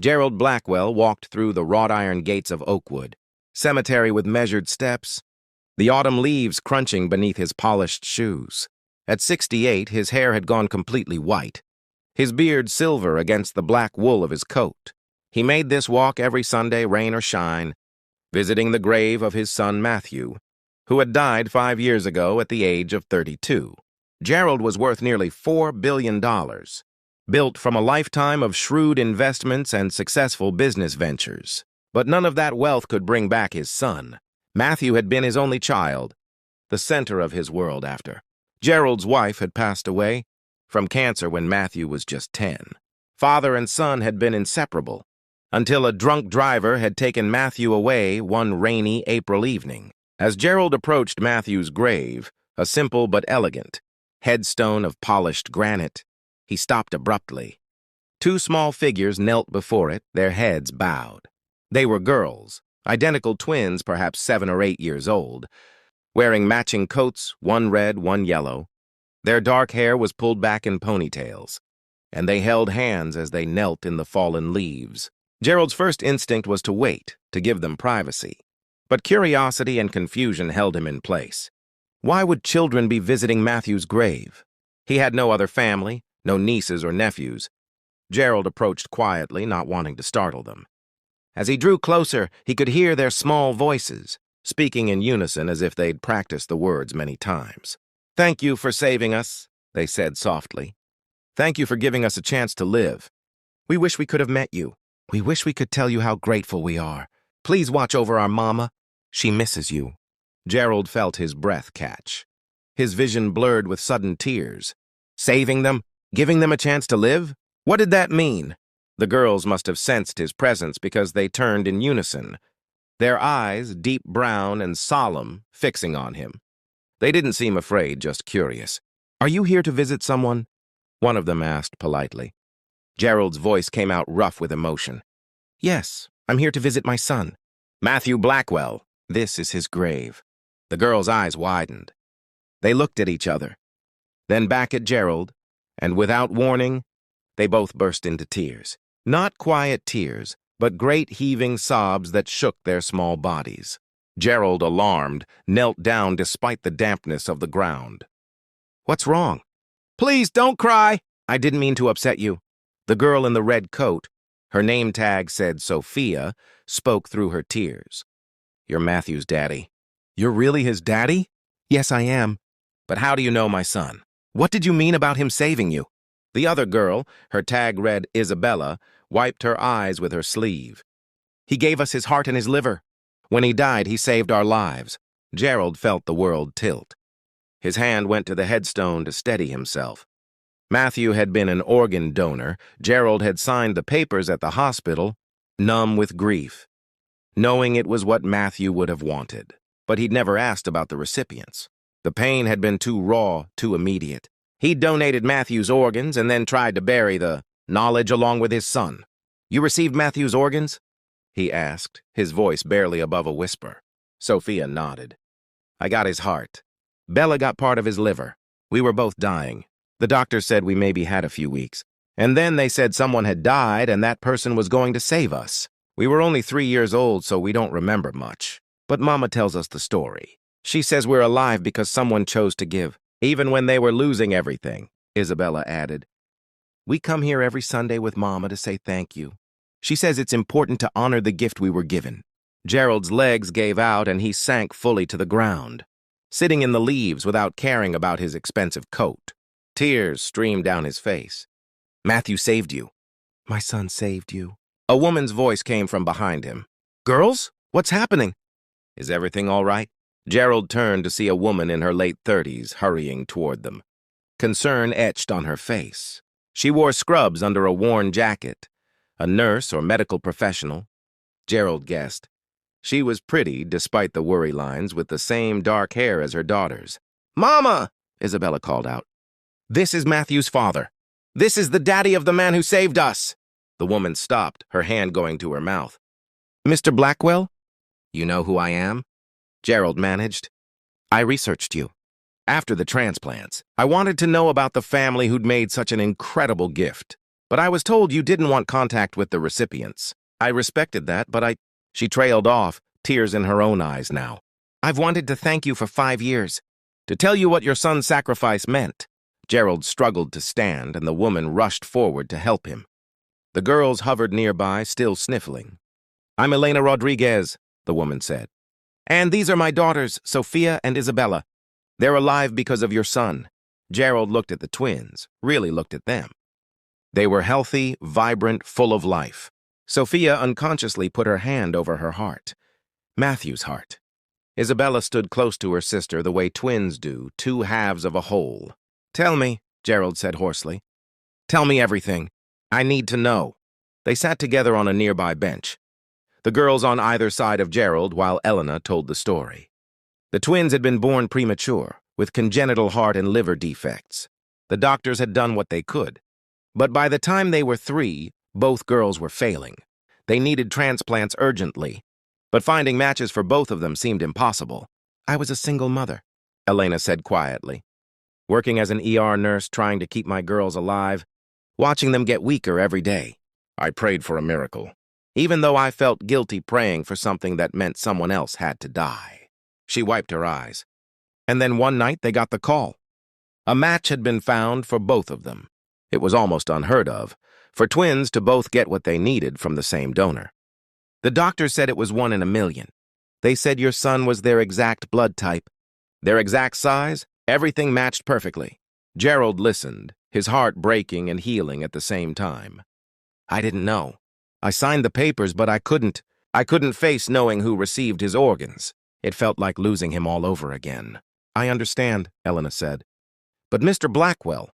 Gerald Blackwell walked through the wrought-iron gates of Oakwood, cemetery with measured steps, the autumn leaves crunching beneath his polished shoes. At 68, his hair had gone completely white, his beard silver against the black wool of his coat. He made this walk every Sunday, rain or shine, visiting the grave of his son Matthew, who had died 5 years ago at the age of 32. Gerald was worth nearly $4 billion, built from a lifetime of shrewd investments and successful business ventures. But none of that wealth could bring back his son. Matthew had been his only child, the center of his world after. Gerald's wife had passed away from cancer when Matthew was just 10. Father and son had been inseparable, until a drunk driver had taken Matthew away one rainy April evening. As Gerald approached Matthew's grave, a simple but elegant headstone of polished granite, he stopped abruptly. Two small figures knelt before it, their heads bowed. They were girls, identical twins, perhaps 7 or 8 years old, wearing matching coats, one red, one yellow. Their dark hair was pulled back in ponytails, and they held hands as they knelt in the fallen leaves. Gerald's first instinct was to wait, to give them privacy. But curiosity and confusion held him in place. Why would children be visiting Matthew's grave? He had no other family, no nieces or nephews. Gerald approached quietly, not wanting to startle them. As he drew closer, he could hear their small voices, speaking in unison as if they'd practiced the words many times. "Thank you for saving us," they said softly. "Thank you for giving us a chance to live. We wish we could have met you. We wish we could tell you how grateful we are. Please watch over our mama. She misses you." Gerald felt his breath catch. His vision blurred with sudden tears. Saving them? Giving them a chance to live? What did that mean? The girls must have sensed his presence because they turned in unison, their eyes, deep brown and solemn, fixing on him. They didn't seem afraid, just curious. "Are you here to visit someone?" one of them asked politely. Gerald's voice came out rough with emotion. "Yes, I'm here to visit my son, Matthew Blackwell. This is his grave." The girls' eyes widened. They looked at each other, then back at Gerald, and without warning, they both burst into tears. Not quiet tears, but great heaving sobs that shook their small bodies. Gerald, alarmed, knelt down despite the dampness of the ground. "What's wrong?" "Please, don't cry." "I didn't mean to upset you." The girl in the red coat, her name tag said Sophia, spoke through her tears. "You're Matthew's daddy." "You're really his daddy?" "Yes, I am." "But how do you know my son? What did you mean about him saving you?" The other girl, her tag read Isabella, wiped her eyes with her sleeve. "He gave us his heart and his liver. When he died, he saved our lives." Gerald felt the world tilt. His hand went to the headstone to steady himself. Matthew had been an organ donor. Gerald had signed the papers at the hospital, numb with grief, knowing it was what Matthew would have wanted. But he'd never asked about the recipients. The pain had been too raw, too immediate. He'd donated Matthew's organs and then tried to bury the knowledge along with his son. "You received Matthew's organs?" he asked, his voice barely above a whisper. Sophia nodded. "I got his heart. Bella got part of his liver. We were both dying. The doctor said we maybe had a few weeks. And then they said someone had died and that person was going to save us. We were only 3 years old, so we don't remember much. But Mama tells us the story. She says we're alive because someone chose to give, even when they were losing everything," Isabella added. "We come here every Sunday with Mama to say thank you. She says it's important to honor the gift we were given." Gerald's legs gave out and he sank fully to the ground, sitting in the leaves without caring about his expensive coat. Tears streamed down his face. "Matthew saved you." "My son saved you." A woman's voice came from behind him. "Girls, what's happening?" "Is everything all right?" Gerald turned to see a woman in her late 30s hurrying toward them. Concern etched on her face. She wore scrubs under a worn jacket. A nurse or medical professional, Gerald guessed. She was pretty, despite the worry lines, with the same dark hair as her daughters. "Mama!" Isabella called out. "This is Matthew's father. This is the daddy of the man who saved us." The woman stopped, her hand going to her mouth. "Mr. Blackwell? You know who I am?" Gerald managed. "I researched you. After the transplants, I wanted to know about the family who'd made such an incredible gift. But I was told you didn't want contact with the recipients. I respected that, but She trailed off, tears in her own eyes now. I've wanted to thank you for 5 years. To tell you what your son's sacrifice meant. Gerald struggled to stand, and the woman rushed forward to help him. The girls hovered nearby, still sniffling. I'm Elena Rodriguez, the woman said. And these are my daughters, Sophia and Isabella. They're alive because of your son. Gerald looked at the twins, really looked at them. They were healthy, vibrant, full of life. Sophia unconsciously put her hand over her heart. Matthew's heart. Isabella stood close to her sister the way twins do, two halves of a whole. Tell me, Gerald said hoarsely. Tell me everything. I need to know. They sat together on a nearby bench. The girls on either side of Gerald while Elena told the story. The twins had been born premature, with congenital heart and liver defects. The doctors had done what they could. But by the time they were 3, both girls were failing. They needed transplants urgently, but finding matches for both of them seemed impossible. I was a single mother, Elena said quietly, working as an ER nurse trying to keep my girls alive, watching them get weaker every day. I prayed for a miracle, even though I felt guilty praying for something that meant someone else had to die. She wiped her eyes. And then one night they got the call. A match had been found for both of them. It was almost unheard of, for twins to both get what they needed from the same donor. The doctor said it was 1 in a million. They said your son was their exact blood type. Their exact size, everything matched perfectly. Gerald listened, his heart breaking and healing at the same time. I didn't know. I signed the papers, but I couldn't face knowing who received his organs. It felt like losing him all over again. I understand, Elena said. But Mr. Blackwell,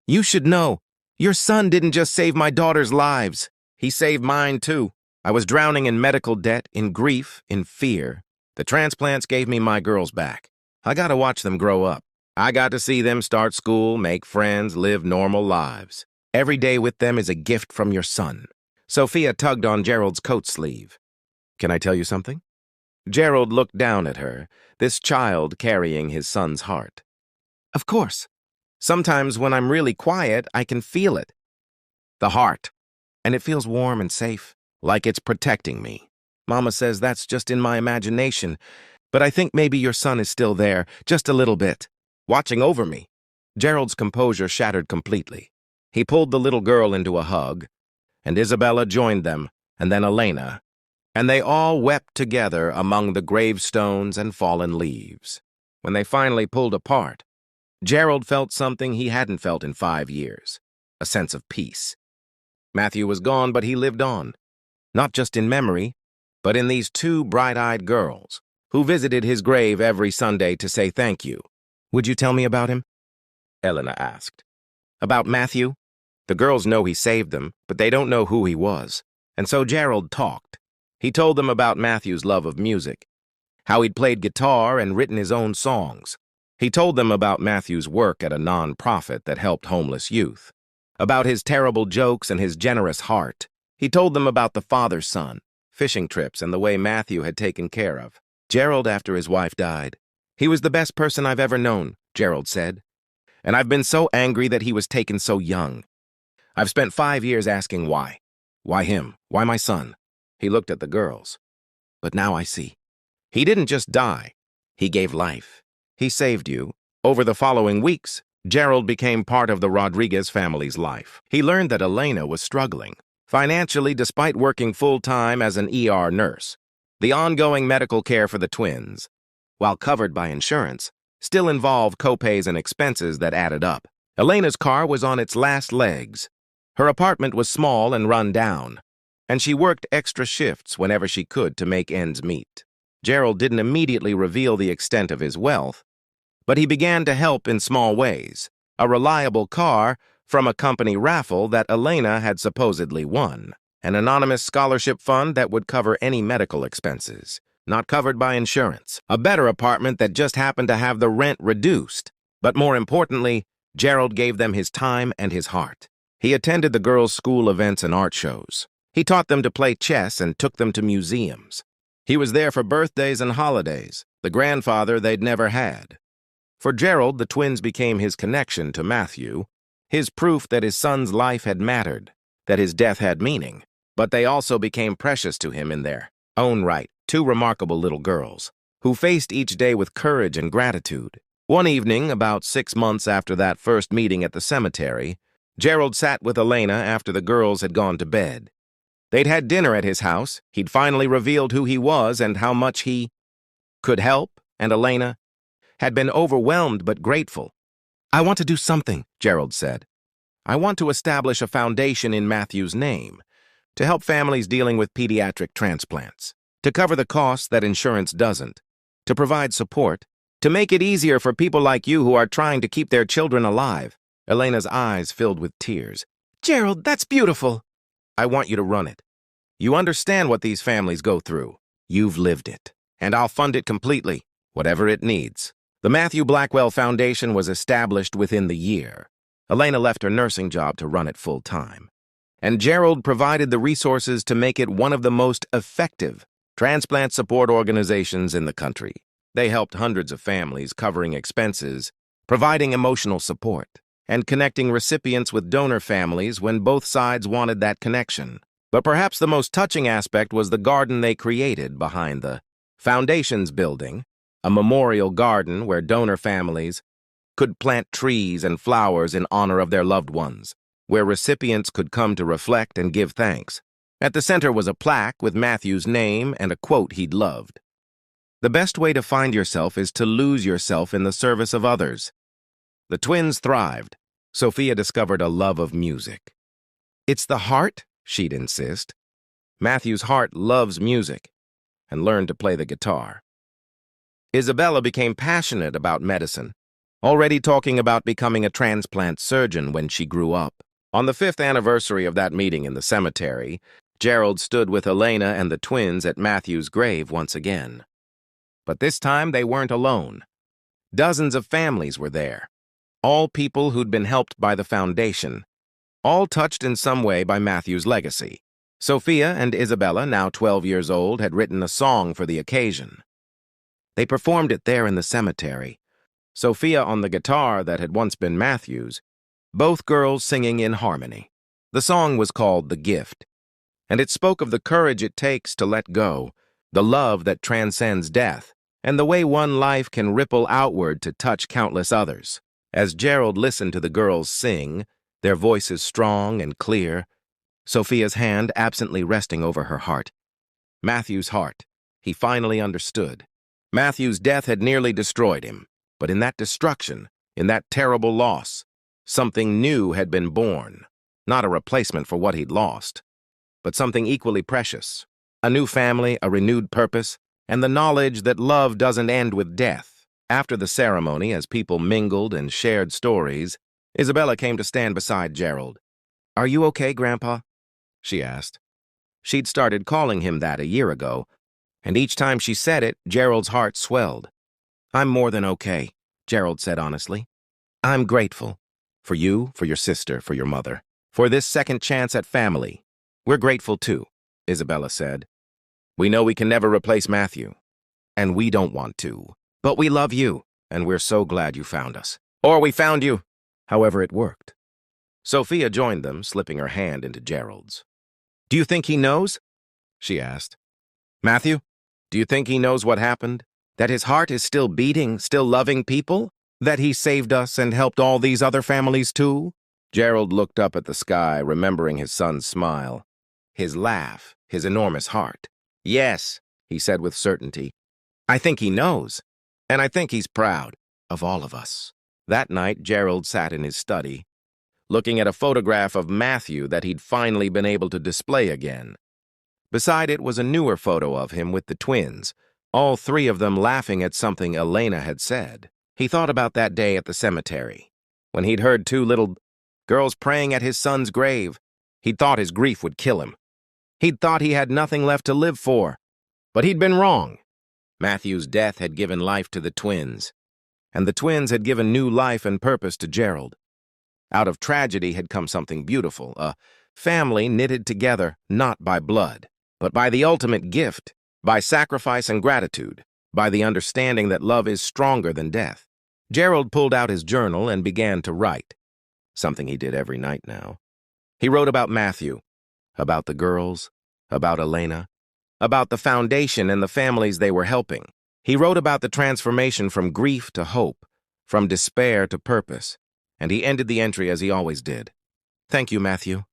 you should know. Your son didn't just save my daughter's lives. He saved mine, too. I was drowning in medical debt, in grief, in fear. The transplants gave me my girls back. I got to watch them grow up. I got to see them start school, make friends, live normal lives. Every day with them is a gift from your son. Sophia tugged on Gerald's coat sleeve. Can I tell you something? Gerald looked down at her, this child carrying his son's heart. Of course. Sometimes when I'm really quiet, I can feel it. The heart. And it feels warm and safe, like it's protecting me. Mama says that's just in my imagination, but I think maybe your son is still there, just a little bit, watching over me. Gerald's composure shattered completely. He pulled the little girl into a hug, and Isabella joined them, and then Elena, and they all wept together among the gravestones and fallen leaves. When they finally pulled apart, Gerald felt something he hadn't felt in 5 years, a sense of peace. Matthew was gone, but he lived on, not just in memory, but in these 2 bright-eyed girls who visited his grave every Sunday to say thank you. Would you tell me about him? Elena asked. About Matthew? The girls know he saved them, but they don't know who he was. And so Gerald talked. He told them about Matthew's love of music, how he'd played guitar and written his own songs. He told them about Matthew's work at a non-profit that helped homeless youth, about his terrible jokes and his generous heart. He told them about the father-son, fishing trips, and the way Matthew had taken care of Gerald after his wife died. He was the best person I've ever known, Gerald said. And I've been so angry that he was taken so young. I've spent 5 years asking why. Why him? Why my son? He looked at the girls. But now I see. He didn't just die. He gave life. He saved you. Over the following weeks, Gerald became part of the Rodriguez family's life. He learned that Elena was struggling financially despite working full-time as an ER nurse. The ongoing medical care for the twins, while covered by insurance, still involved co-pays and expenses that added up. Elena's car was on its last legs. Her apartment was small and run down, and she worked extra shifts whenever she could to make ends meet. Gerald didn't immediately reveal the extent of his wealth, but he began to help in small ways. A reliable car from a company raffle that Elena had supposedly won, an anonymous scholarship fund that would cover any medical expenses, not covered by insurance, a better apartment that just happened to have the rent reduced. But more importantly, Gerald gave them his time and his heart. He attended the girls' school events and art shows. He taught them to play chess and took them to museums. He was there for birthdays and holidays, the grandfather they'd never had. For Gerald, the twins became his connection to Matthew, his proof that his son's life had mattered. that his death had meaning, but they also became precious to him in their own right. Two remarkable little girls, who faced each day with courage and gratitude. One evening, about 6 months after that first meeting at the cemetery, Gerald sat with Elena after the girls had gone to bed. They'd had dinner at his house. He'd finally revealed who he was and how much he could help, and Elena had been overwhelmed but grateful. "I want to do something," Gerald said. "I want to establish a foundation in Matthew's name to help families dealing with pediatric transplants, to cover the costs that insurance doesn't, to provide support, to make it easier for people like you who are trying to keep their children alive." Elena's eyes filled with tears. "Gerald, that's beautiful." "I want you to run it. You understand what these families go through. You've lived it. And I'll fund it completely, whatever it needs." The Matthew Blackwell Foundation was established within the year. Elena left her nursing job to run it full-time. And Gerald provided the resources to make it one of the most effective transplant support organizations in the country. They helped hundreds of families, covering expenses, providing emotional support, and connecting recipients with donor families when both sides wanted that connection. But perhaps the most touching aspect was the garden they created behind the Foundation's building, a memorial garden where donor families could plant trees and flowers in honor of their loved ones, where recipients could come to reflect and give thanks. At the center was a plaque with Matthew's name and a quote he'd loved. "The best way to find yourself is to lose yourself in the service of others." The twins thrived. Sophia discovered a love of music. "It's the heart," she'd insist. Matthew's heart loves music, and learned to play the guitar. Isabella became passionate about medicine, already talking about becoming a transplant surgeon when she grew up. On the 5th anniversary of that meeting in the cemetery, Gerald stood with Elena and the twins at Matthew's grave once again. But this time they weren't alone. Dozens of families were there, all people who'd been helped by the foundation, all touched in some way by Matthew's legacy. Sophia and Isabella, now 12 years old, had written a song for the occasion. They performed it there in the cemetery, Sophia on the guitar that had once been Matthew's, both girls singing in harmony. The song was called "The Gift," and it spoke of the courage it takes to let go, the love that transcends death, and the way one life can ripple outward to touch countless others. As Gerald listened to the girls sing, their voices strong and clear, Sophia's hand absently resting over her heart. Matthew's heart. He finally understood. Matthew's death had nearly destroyed him, but in that destruction, in that terrible loss, something new had been born. Not a replacement for what he'd lost, but something equally precious. A new family, a renewed purpose, and the knowledge that love doesn't end with death. After the ceremony, as people mingled and shared stories, Isabella came to stand beside Gerald. "Are you okay, Grandpa?" she asked. She'd started calling him that a year ago, and each time she said it, Gerald's heart swelled. "I'm more than okay," Gerald said honestly. "I'm grateful. For you, for your sister, for your mother. For this second chance at family. We're grateful too," Isabella said. "We know we can never replace Matthew, and we don't want to. But we love you, and we're so glad you found us. Or we found you." However it worked. Sophia joined them, slipping her hand into Gerald's. "Do you think he knows?" she asked. "Matthew, do you think he knows what happened? That his heart is still beating, still loving people? That he saved us and helped all these other families too?" Gerald looked up at the sky, remembering his son's smile, his laugh, his enormous heart. "Yes," he said with certainty. "I think he knows, and I think he's proud of all of us." That night, Gerald sat in his study, looking at a photograph of Matthew that he'd finally been able to display again. Beside it was a newer photo of him with the twins, all three of them laughing at something Elena had said. He thought about that day at the cemetery, when he'd heard two little girls praying at his son's grave. He'd thought his grief would kill him. He'd thought he had nothing left to live for. But he'd been wrong. Matthew's death had given life to the twins, and the twins had given new life and purpose to Gerald. Out of tragedy had come something beautiful, a family knitted together not by blood, but by the ultimate gift, by sacrifice and gratitude, by the understanding that love is stronger than death. Gerald pulled out his journal and began to write, something he did every night now. He wrote about Matthew, about the girls, about Elena, about the foundation and the families they were helping. He wrote about the transformation from grief to hope, from despair to purpose, and he ended the entry as he always did. Thank you, Matthew.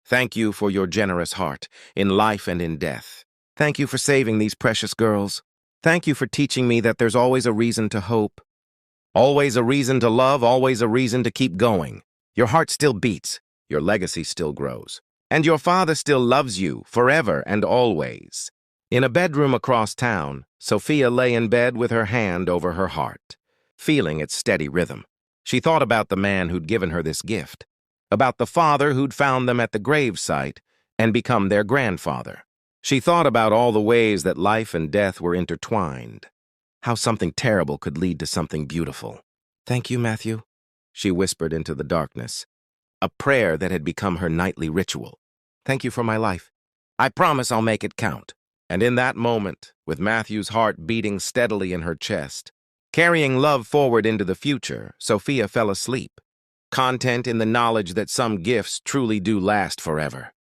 Thank you for your generous heart, in life and in death. Thank you for saving these precious girls. Thank you for teaching me that there's always a reason to hope. Always a reason to love, always a reason to keep going. Your heart still beats, your legacy still grows. And your father still loves you, forever and always. In a bedroom across town, Sophia lay in bed with her hand over her heart, feeling its steady rhythm. She thought about the man who'd given her this gift, about the father who'd found them at the gravesite and become their grandfather. She thought about all the ways that life and death were intertwined, how something terrible could lead to something beautiful. Thank you, Matthew, she whispered into the darkness, a prayer that had become her nightly ritual. Thank you for my life. I promise I'll make it count. And in that moment, with Matthew's heart beating steadily in her chest, carrying love forward into the future, Sophia fell asleep, content in the knowledge that some gifts truly do last forever.